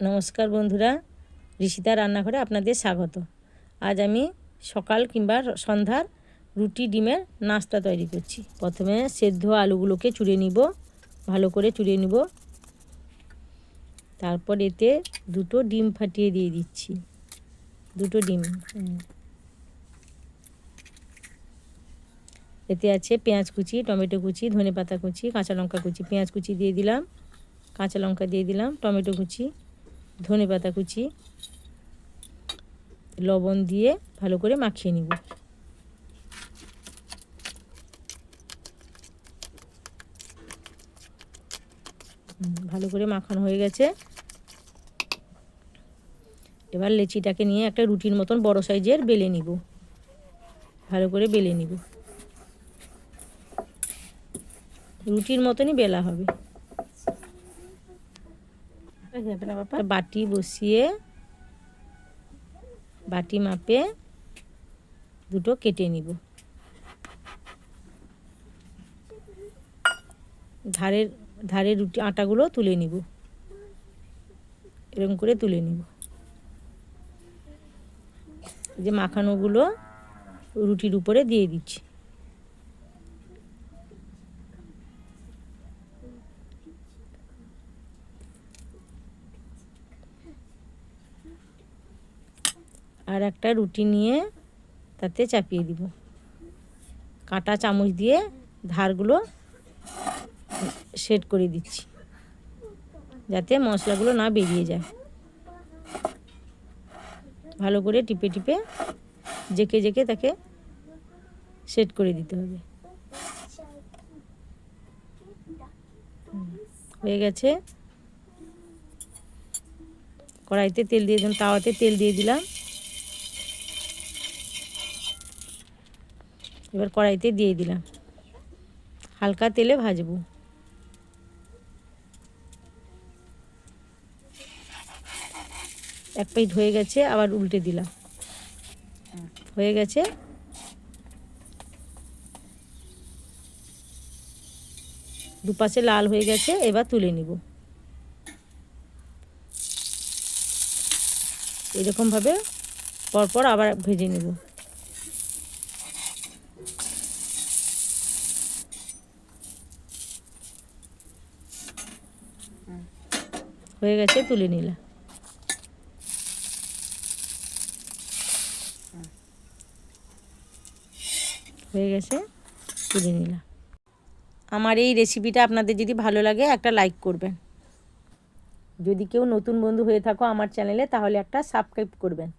নমস্কার বন্ধুরা, ঋষিতা রান্নাঘরে আপনাদের স্বাগত। আজ আমি সকাল কিংবা সন্ধ্যার রুটি ডিমের নাস্তা তৈরি করছি। প্রথমে সেদ্ধ আলুগুলোকে চুড়ে নিব, ভালো করে চুড়ে নিব। তারপর এতে দুটো ডিম ফাটিয়ে দিয়ে দিচ্ছি, দুটো ডিম। এতে আছে পেঁয়াজ কুচি, টমেটো কুচি, ধনেপাতা কুচি, কাঁচা লঙ্কা কুচি। পেঁয়াজ কুচি দিয়ে দিলাম, কাঁচা লঙ্কা দিয়ে দিলাম, টমেটো কুচি, ধনেপাতা কুচি, লবণ দিয়ে ভালো করে মাখিয়ে নিব। ভালো করে মাখানো হয়ে গেছে। এবার লেচিটাকে নিয়ে একটা রুটির মতন বড় সাইজের বেলে নিব, ভালো করে বেলে নিব। রুটির মতনই বেলা হবে। বাটি বসিয়ে বাটি মাপে দুটো কেটে নিব। ধারের রুটি আটাগুলো তুলে নিব, এরকম করে তুলে নিব। যে মাখানোগুলো রুটির উপরে দিয়ে দিচ্ছি। আর একটা রুটি নিয়ে তাতে চাপিয়ে দিব। কাঁটা চামচ দিয়ে ধারগুলো সেট করে দিচ্ছি, যাতে মশলাগুলো না বেরিয়ে যায়। ভালো করে টিপে টিপে জেকে জেকে তাকে সেট করে দিতে হবে। হয়ে গেছে। কড়াইতে তেল দিয়ে দিলাম, তাওয়াতে তেল দিয়ে দিলাম। এবার কড়াইতে দিয়ে দিলাম, হালকা তেলে ভাজবো। এক পিঠ হয়ে গেছে, আবার উল্টে দিলাম। হয়ে গেছে। দুপাশে লাল হয়ে গেছে, এবার তুলে নিব। এরকমভাবে পরপর আবার ভেজে নেব। হয়ে গেছে, তুলে নিলাম। হয়ে গেছে, তুলে নিলাম। আমার এই রেসিপিটা আপনাদের যদি ভালো লাগে একটা লাইক করবেন। যদি কেউ নতুন বন্ধু হয়ে থাকো আমার চ্যানেলে, তাহলে একটা সাবস্ক্রাইব করবেন।